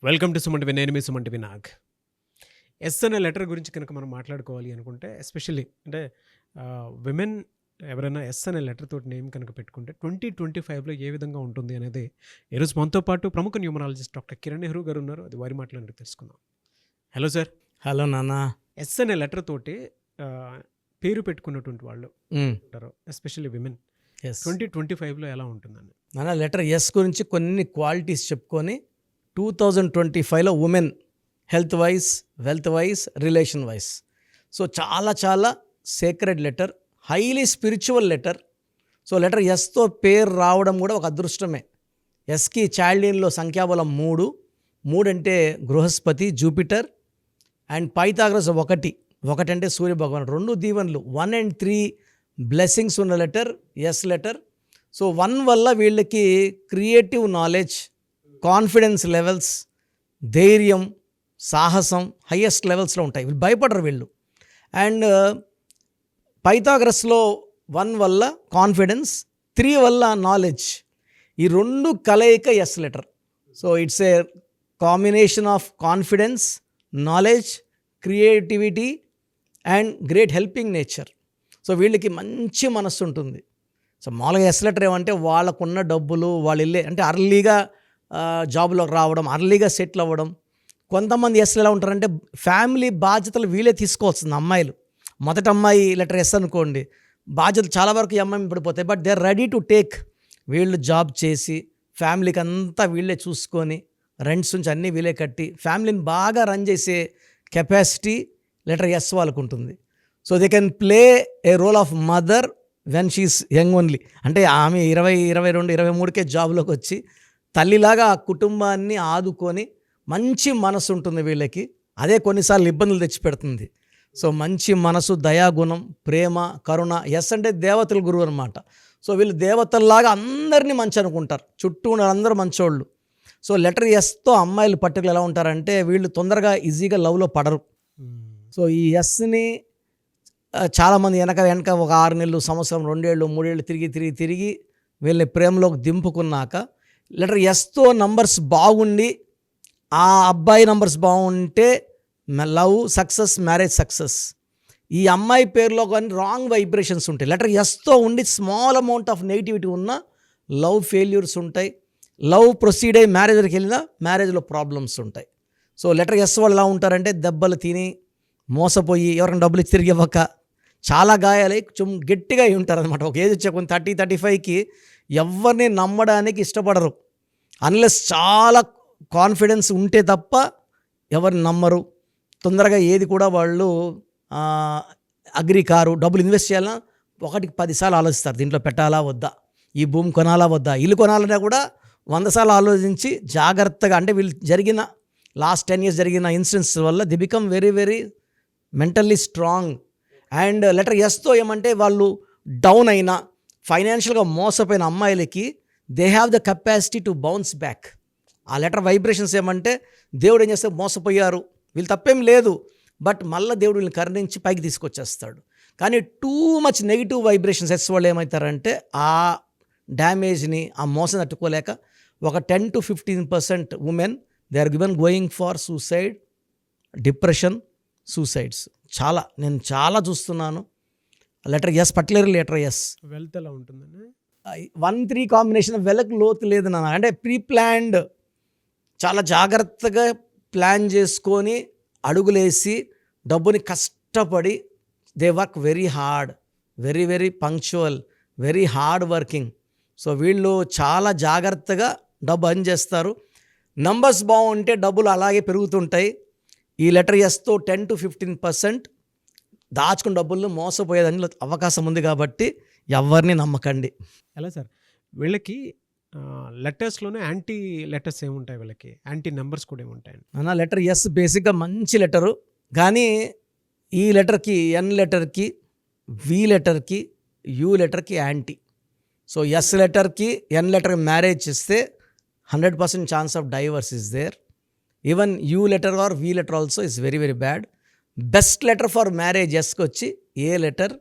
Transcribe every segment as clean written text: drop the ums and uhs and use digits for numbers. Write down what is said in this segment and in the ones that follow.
Welcome to Sumanth TV. నేను మీ Sumanth TV Nag. S అనే లెటర్ గురించి కనుక మనం మాట్లాడుకోవాలి అనుకుంటే ఎస్పెషల్లీ అంటే విమెన్ ఎవరైనా ఎస్ అనే లెటర్ తోటి నేమ్ కనుక పెట్టుకుంటే 2025లో ఏ విధంగా ఉంటుంది అనేది ఈరోజు మనతో పాటు ప్రముఖ న్యూమరాలజిస్ట్ డాక్టర్ కిరణ్ నెహ్రూ గారు ఉన్నారు. అది వారి మాటలను తెలుసుకుందాం. Hello sir. హలో నాన్న. ఎస్ అనే లెటర్ తోటి ఆ, పేరు పెట్టుకున్నటువంటి వాళ్ళు ఉంటారు, ఎస్పెషల్లీ విమెన్. 2025లో ఎలా ఉంటుందని నాన్న, లెటర్ ఎస్ గురించి కొన్ని క్వాలిటీస్ చెప్పుకొని 2025లో women health wise, wealth wise, relation wise so చాలా sacred letter, highly spiritual letter. So letter ఎస్తో పేరు రావడం కూడా ఒక అదృష్టమే. ఎస్కి చాల్డియన్లో సంఖ్యాబలం 3 అంటే బృహస్పతి, జూపిటర్ అండ్ పైథాగరస్ 1 అంటే సూర్యభగవాన్, 2 దీవెనలు, 1 and 3 బ్లెస్సింగ్స్ ఉన్న లెటర్ ఎస్ లెటర్. సో 1 వల్ల వీళ్ళకి క్రియేటివ్ నాలెడ్జ్, కాన్ఫిడెన్స్ లెవెల్స్, ధైర్యం, సాహసం హయ్యెస్ట్ లెవెల్స్లో ఉంటాయి. వీళ్ళు భయపడరు వీళ్ళు. అండ్ పైథాగరస్లో 1 వల్ల కాన్ఫిడెన్స్, 3 వల్ల నాలెడ్జ్. ఈ 2 కలయిక S letter. So it's a combination of confidence, knowledge, creativity and great helping nature. So వీళ్ళకి మంచి మనస్సు ఉంటుంది. సో మామూలుగా ఎస్ లెటర్ ఏమంటే వాళ్ళకున్న డబ్బులు వాళ్ళు వెళ్ళే అంటే అర్లీగా జాబ్లోకి రావడం, అర్లీగా సెటిల్ అవ్వడం. కొంతమంది ఎస్లు ఎలా ఉంటారంటే ఫ్యామిలీ బాధ్యతలు వీళ్ళే తీసుకోవాల్సింది. అమ్మాయిలు మొదటి అమ్మాయి లెటర్ ఎస్ అనుకోండి, బాధ్యతలు చాలా వరకు ఈ అమ్మాయి పడిపోతాయి. But they are ready to take. వీళ్ళు జాబ్ చేసి ఫ్యామిలీకి అంతా వీళ్ళే చూసుకొని రెంట్స్ నుంచి అన్నీ వీళ్ళే కట్టి ఫ్యామిలీని బాగా రన్ చేసే కెపాసిటీ లెటర్ ఎస్ వాళ్ళకు ఉంటుంది. So they can play a role of mother when she's young only. అంటే ఆమె 20, 22, 23కే జాబ్లోకి వచ్చి తల్లిలాగా ఆ కుటుంబాన్ని ఆదుకొని మంచి మనసు ఉంటుంది వీళ్ళకి. అదే కొన్నిసార్లు ఇబ్బందులు తెచ్చిపెడుతుంది. సో మంచి మనసు, దయాగుణం, ప్రేమ, కరుణ. ఎస్ అంటే దేవతల గురువు అనమాట. సో వీళ్ళు దేవతల్లాగా అందరినీ మంచి అనుకుంటారు, చుట్టూ ఉన్న అందరూ మంచోళ్ళు. సో లెటర్ ఎస్తో అమ్మాయిలు పర్టికులర్ ఎలా ఉంటారంటే వీళ్ళు తొందరగా ఈజీగా లవ్లో పడరు. సో ఈ ఎస్ని చాలామంది వెనక ఒక 6 నెలలు, సంవత్సరం, 2 ఏళ్ళు, 3 ఏళ్ళు తిరిగి వీళ్ళని ప్రేమలోకి దింపుకున్నాక లెటర్ ఎస్తో నంబర్స్ బాగుండి ఆ అబ్బాయి నంబర్స్ బాగుంటే లవ్ సక్సెస్, మ్యారేజ్ సక్సెస్. ఈ అమ్మాయి పేరులో కానీ రాంగ్ వైబ్రేషన్స్ ఉంటాయి. లెటర్ ఎస్తో ఉండి స్మాల్ అమౌంట్ ఆఫ్ నెగిటివిటీ ఉన్న లవ్ ఫెయిల్యూర్స్ ఉంటాయి. లవ్ ప్రొసీడ్ అయ్యి మ్యారేజ్ వరకు వెళ్ళినా మ్యారేజ్లో ప్రాబ్లమ్స్ ఉంటాయి. సో లెటర్ ఎస్ వాళ్ళు ఎలా ఉంటారంటే దెబ్బలు తిని, మోసపోయి, ఎవరైనా డబ్బులు ఇచ్చి తిరిగి ఇవ్వక, చాలా గాయాలై గట్టిగా అయి ఉంటారు అనమాట. ఒక ఏజ్ వచ్చే కొన్ని 30, 35కి ఎవరిని నమ్మడానికి ఇష్టపడరు. అన్లెస్ చాలా కాన్ఫిడెన్స్ ఉంటే తప్ప ఎవరిని నమ్మరు. తొందరగా ఏది కూడా వాళ్ళు అగ్రి కారు. డబ్బులు ఇన్వెస్ట్ చేయాలన్నా 1కి 10 సార్లు ఆలోచిస్తారు. దీంట్లో పెట్టాలా వద్దా, ఈ భూమి కొనాలా వద్దా, ఇల్లు కొనాలన్నా కూడా 100 సార్లు ఆలోచించి జాగ్రత్తగా. అంటే వీళ్ళు జరిగిన లాస్ట్ 10 years జరిగిన ఇన్సిడెంట్స్ వల్ల they become very mentally strong. And letter ఎస్తో ఏమంటే వాళ్ళు డౌన్ అయినా, ఫైనాన్షియల్గా మోసపోయిన అమ్మాయిలకి they have the capacity to bounce back. ఆ లెటర్ వైబ్రేషన్స్ ఏమంటే దేవుడు ఏం చేస్తే మోసపోయారు, వీళ్ళు తప్పేం లేదు, బట్ మళ్ళీ దేవుడు వీళ్ళని కరుణించి పైకి తీసుకొచ్చేస్తాడు. కానీ too much negative vibrations S వాళ్ళు ఏమవుతారంటే ఆ డ్యామేజ్ని, ఆ మోసం తట్టుకోలేక ఒక 10 to 15% women they are given going for suicide, depression, suicides. నేను చాలా చూస్తున్నాను. Letter S, particular letter S. Wealth ఎలా ఉంటుందని 1-3 కాంబినేషన్ వెలకు లోతు లేదు నాన్న. అంటే ప్రీ ప్లాన్డ్, చాలా జాగ్రత్తగా ప్లాన్ చేసుకొని అడుగులేసి డబ్బుని కష్టపడి they work very hard, very punctual, very hard working. So వీళ్ళు చాలా జాగ్రత్తగా డబ్బు అర్న్ చేస్తారు. నంబర్స్ బాగుంటే డబ్బులు అలాగే పెరుగుతుంటాయి. ఈ లెటర్ ఎస్తో 10 to 15% దాచుకున్న డబ్బులను మోసపోయేదానికి అవకాశం ఉంది. కాబట్టి ఎవరిని నమ్మకండి. ఎలా సార్ వీళ్ళకి లెటర్స్లోనే యాంటీ లెటర్స్ ఏముంటాయి, వీళ్ళకి యాంటీ నెంబర్స్ కూడా ఏముంటాయండి? అన్న లెటర్ ఎస్ బేసిక్గా మంచి లెటరు. కానీ ఈ లెటర్కి, ఎన్ లెటర్కి, వి లెటర్కి, యూ లెటర్కి యాంటీ. సో ఎస్ లెటర్కి, ఎన్ లెటర్కి మ్యారేజ్ చేస్తే 100% chance of divorce is there. Even U letter or V letter also is very bad. Best letter for marriage ఎస్కి వచ్చి A letter,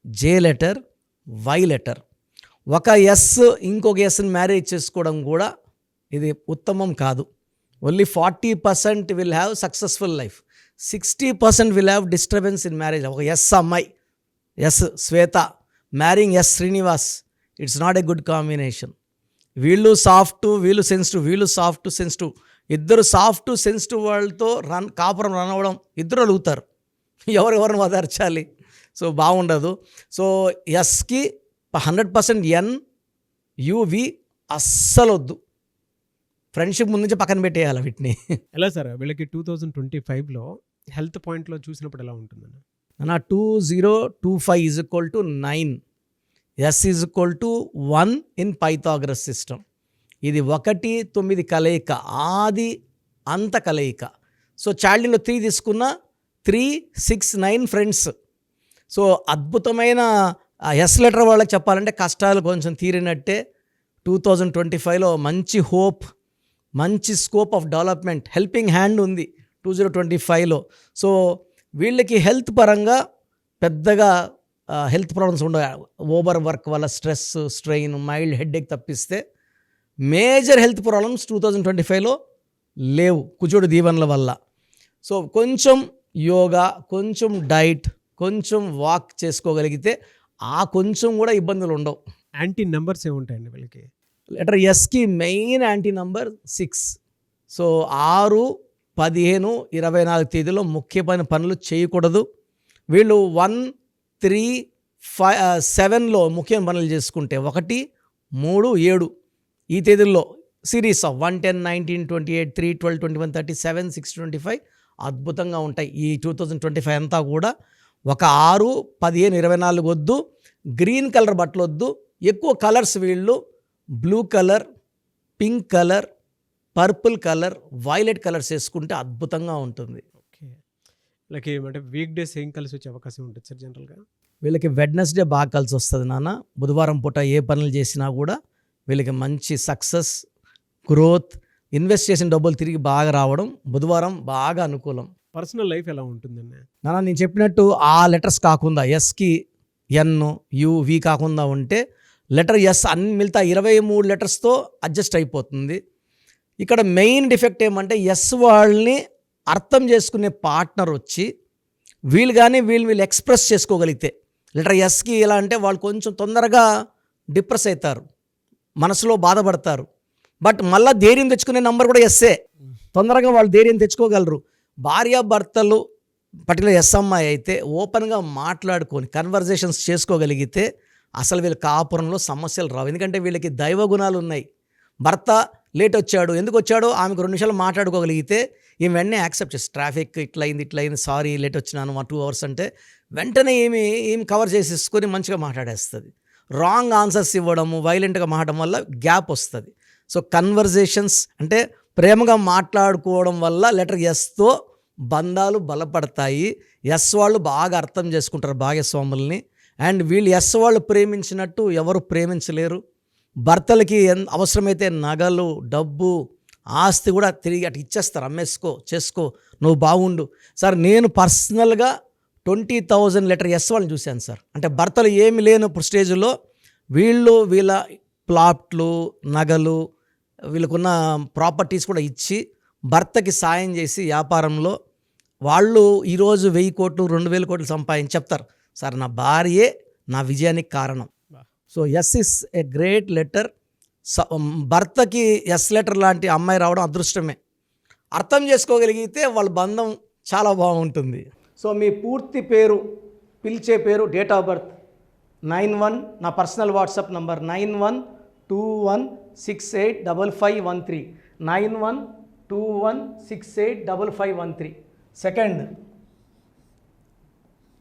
J letter, Y letter. ఒక S ఇంకొక ఎస్ని marriage చేసుకోవడం కూడా ఇది ఉత్తమం కాదు. Only 40% will have successful life, 60% will have disturbance in marriage. ఒక ఎస్ అమ్మాయి, S Shweta marrying S Srinivas, it's not a good combination. వీళ్ళు సాఫ్ట్, వీళ్ళు సెన్సిటివ్, వీళ్ళు సాఫ్ట్ సెన్సిటివ్, ఇద్దరు సాఫ్ట్ సెన్సిటివ్ వాళ్ళతో కాపురం రన్ అవ్వడం, ఇద్దరు అడుగుతారు ఎవరెవరిని వదర్చాలి. సో బాగుండదు. సో ఎస్కి 100% ఎన్ యువి అస్సలు వద్దు. ఫ్రెండ్షిప్ ముందు నుంచి పక్కన పెట్టేయాలి వీటిని. ఎలా సార్ వీళ్ళకి 2025లో హెల్త్ పాయింట్లో చూసినప్పుడు ఎలా ఉంటుందని? నా 2025 is equal to 9, S is equal to 1 in Pythagoras system. ఇది 1, 9 కలయిక, ఆది అంత కలయిక. సో చైల్డ్లో 3 తీసుకున్న 3, 6, 9 ఫ్రెండ్స్. సో అద్భుతమైన ఎస్ లెటర్ వాళ్ళకి చెప్పాలంటే కష్టాలు కొంచెం తీరినట్టే. 2025లో మంచి హోప్, మంచి scope of development, helping hand ఉంది 2025లో. సో వీళ్ళకి హెల్త్ పరంగా పెద్దగా హెల్త్ ప్రాబ్లమ్స్ ఉండవు. ఓవర్ వర్క్ వల్ల స్ట్రెస్, స్ట్రెయిన్, మైల్డ్ హెడ్ఏక్ తప్పిస్తే మేజర్ హెల్త్ ప్రాబ్లమ్స్ 2025లో లేవు కుజుడు దీవెనల వల్ల. సో కొంచెం యోగా, కొంచెం డైట్, కొంచెం వాక్ చేసుకోగలిగితే ఆ కొంచెం కూడా ఇబ్బందులు ఉండవు. యాంటీ నెంబర్స్ ఏముంటాయండి వీళ్ళకి? లెటర్ ఎస్కి మెయిన్ యాంటీ నంబర్ 6. సో 6, 15, 24 తేదీలో ముఖ్యమైన పనులు చేయకూడదు. వీళ్ళు 1, 3, 5, 7లో ముఖ్యమైన పనులు చేసుకుంటే 1, 3, 7 ఈ తేదీల్లో సిరీస్ ఆఫ్ 1, 10, 19, 28, 3, 12, 21, 37, 6, 25 అద్భుతంగా ఉంటాయి. ఈ 2025 అంతా కూడా ఒక 6, 15, 24 వద్దు. గ్రీన్ కలర్ బట్టలు వద్దు. ఎక్కువ కలర్స్ వీళ్ళు blue colour, pink colour, purple colour, violet colours వేసుకుంటే అద్భుతంగా ఉంటుంది. ఓకే. వీళ్ళకి అంటే వీక్ డేస్ ఏం కలిసి వచ్చే అవకాశం ఉంటుంది సార్ జనరల్గా? వీళ్ళకి వెడ్నెస్డే బాగా కలిసి వస్తుంది నాన్న. బుధవారం పూట ఏ పనులు చేసినా కూడా వీళ్ళకి మంచి సక్సెస్, గ్రోత్, ఇన్వెస్ట్ చేసిన డబ్బులు తిరిగి బాగా రావడం బుధవారం బాగా అనుకూలం. పర్సనల్ లైఫ్ ఎలా ఉంటుందండి? నాన్న నేను చెప్పినట్టు ఆ లెటర్స్ కాకుండా ఎస్కి ఎన్, యు, వి కాకుండా ఉంటే లెటర్ ఎస్ అన్ని మిగతా 23 లెటర్స్తో అడ్జస్ట్ అయిపోతుంది. ఇక్కడ మెయిన్ డిఫెక్ట్ ఏమంటే ఎస్ వాళ్ళని అర్థం చేసుకునే పార్ట్నర్ వచ్చి వీళ్ళు కానీ వీళ్ళు ఎక్స్ప్రెస్ చేసుకోగలిగితే. లెటర్ ఎస్కి ఎలా అంటే వాళ్ళు కొంచెం తొందరగా డిప్రెస్ అవుతారు, మనసులో బాధపడతారు. బట్ మళ్ళీ ధైర్యం తెచ్చుకునే నంబర్ కూడా ఎస్సే. తొందరగా వాళ్ళు ధైర్యం తెచ్చుకోగలరు. భార్యాభర్తలు పర్టికులర్ ఎస్ అమ్మాయి అయితే ఓపెన్గా మాట్లాడుకొని కన్వర్జేషన్స్ చేసుకోగలిగితే అసలు వీళ్ళ కాపురంలో సమస్యలు రావు. ఎందుకంటే వీళ్ళకి దైవ గుణాలు ఉన్నాయి. భర్త లేట్ వచ్చాడు, ఎందుకు వచ్చాడో ఆమెకు 2 నిమిషాలు మాట్లాడుకోగలిగితే ఈమె వెంటనే యాక్సెప్ట్ చేసి ట్రాఫిక్ ఇట్లా అయింది, సారీ లేట్ వచ్చినాను 2 అవర్స్ అంటే వెంటనే ఏమి కవర్ చేసేసుకొని మంచిగా మాట్లాడేస్తుంది. రాంగ్ ఆన్సర్స్ ఇవ్వడము, వైలెంట్గా మాట్లాడడం వల్ల గ్యాప్ వస్తుంది. సో కన్వర్జేషన్స్ అంటే ప్రేమగా మాట్లాడుకోవడం వల్ల లెటర్ ఎస్తో బంధాలు బలపడతాయి. ఎస్ వాళ్ళు బాగా అర్థం చేసుకుంటారు భాగస్వాముల్ని. అండ్ వీళ్ళు ఎస్ వాళ్ళు ప్రేమించినట్టు ఎవరు ప్రేమించలేరు. భర్తలకి అవసరమైతే నగలు, డబ్బు, ఆస్తి కూడా తిరిగి అటు ఇచ్చేస్తారు. అమ్మేసుకో, చేసుకో, నువ్వు బాగుండు. సార్ నేను పర్సనల్గా 20,000 లెటర్ ఎస్ వాళ్ళని చూశాను సార్. అంటే భర్తలు ఏమి లేనప్పుడు స్టేజ్లో వీళ్ళ ప్లాట్లు, నగలు, వీళ్ళకున్న ప్రాపర్టీస్ కూడా ఇచ్చి భర్తకి సాయం చేసి వ్యాపారంలో వాళ్ళు ఈరోజు 1000 కోట్లు, 2000 కోట్లు సంపాదించి చెప్తారు, సార్ నా భార్యే నా విజయానికి కారణం. So S is a great letter. భర్తకి ఎస్ లెటర్ లాంటి అమ్మాయి రావడం అదృష్టమే. అర్థం చేసుకోగలిగితే వాళ్ళ బంధం చాలా బాగుంటుంది. సో మీ పూర్తి పేరు, పిలిచే పేరు, డేట్ ఆఫ్ బర్త్ 91, నా పర్సనల్ వాట్సాప్ నంబర్ 9121685513, 9121685513. సెకండ్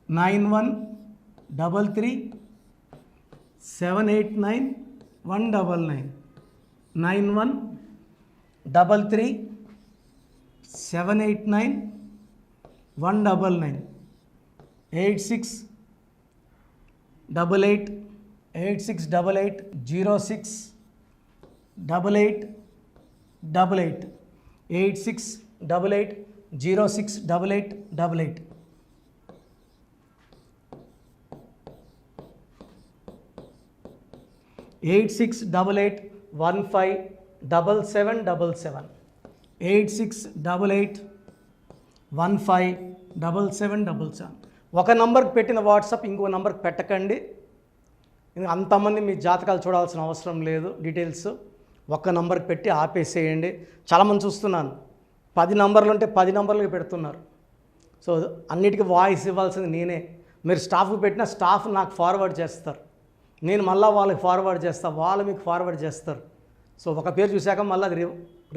9133789199, 9133789199, 8688068888, 8688068888. 8688157777, 8688157777. ఒక నంబర్కి పెట్టిన వాట్సాప్ ఇంకో నంబర్కి పెట్టకండి. అంతమంది మీ జాతకాలు చూడాల్సిన అవసరం లేదు. డీటెయిల్స్ ఒక్క నంబర్కి పెట్టి ఆపేసేయండి. చాలామంది చూస్తున్నాను 10 నంబర్లు ఉంటే 10 నంబర్లకి పెడుతున్నారు. సో అన్నిటికీ వాయిస్ ఇవ్వాల్సింది నేనే. మీరు స్టాఫ్కి పెట్టిన స్టాఫ్ నాకు ఫార్వర్డ్ చేస్తారు, నేను మళ్ళీ వాళ్ళకి ఫార్వర్డ్ చేస్తాను, వాళ్ళు మీకు ఫార్వర్డ్ చేస్తారు. సో ఒక పేరు చూశాక మళ్ళీ అది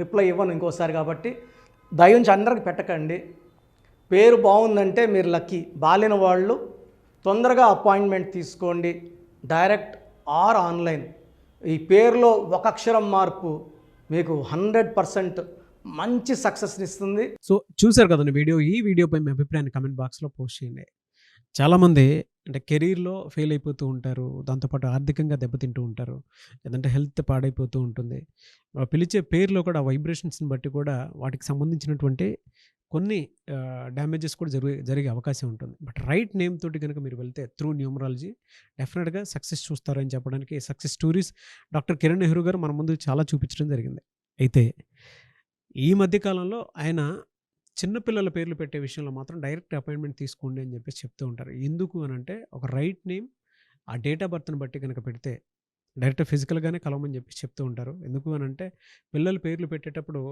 రిప్లై ఇవ్వను ఇంకోసారి. కాబట్టి దయించి అందరికి పెట్టకండి. పేరు బాగుందంటే మీరు లక్కీ. బాలేని వాళ్ళు తొందరగా అపాయింట్మెంట్ తీసుకోండి, డైరెక్ట్ ఆర్ ఆన్లైన్. ఈ పేరులో ఒక అక్షరం మార్పు మీకు 100% మంచి సక్సెస్ని ఇస్తుంది. సో చూశారు కదండి వీడియో. ఈ వీడియోపై మీ అభిప్రాయాన్ని కమెంట్ బాక్స్లో పోస్ట్ చేయండి. చాలామంది అంటే కెరీర్లో ఫెయిల్ అయిపోతూ ఉంటారు, దాంతోపాటు ఆర్థికంగా దెబ్బతింటూ ఉంటారు, లేదంటే హెల్త్ పాడైపోతూ ఉంటుంది. పిలిచే పేరులో కూడా వైబ్రేషన్స్ని బట్టి కూడా వాటికి సంబంధించినటువంటి కొన్ని డ్యామేజెస్ కూడా జరిగే అవకాశం ఉంటుంది. బట్ రైట్ నేమ్ తోటి కనుక మీరు వెళ్తే త్రూ న్యూమరాలజీ డెఫినెట్గా సక్సెస్ చూస్తారని చెప్పడానికి success stories doctor Kiran Nehru గారు మన ముందు చాలా చూపించడం జరిగింది. అయితే ఈ మధ్యకాలంలో ఆయన చిన్నపిల్లల పేర్లు పెట్టే విషయంలో మాత్రం డైరెక్ట్ అపాయింట్మెంట్ తీసుకోండి అని చెప్పేసి చెప్తూ ఉంటారు. ఎందుకు అని అంటే ఒక రైట్ నేమ్ ఆ డేట్ ఆఫ్ బర్త్ని బట్టి కనుక పెడితే డైరెక్ట్ ఫిజికల్గానే కలవమని చెప్పేసి చెప్తూ ఉంటారు. ఎందుకు అని అంటే పిల్లల పేర్లు పెట్టేటప్పుడు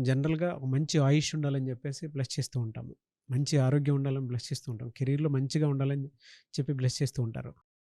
జనరల్గా ఒక మంచి ఆయుష్ ఉండాలని చెప్పేసి బ్లెస్ చేస్తూ ఉంటాము, మంచి ఆరోగ్యం ఉండాలని బ్లెస్ చేస్తూ ఉంటాం, కెరీర్లో మంచిగా ఉండాలని చెప్పి బ్లెస్ చేస్తూ ఉంటారు.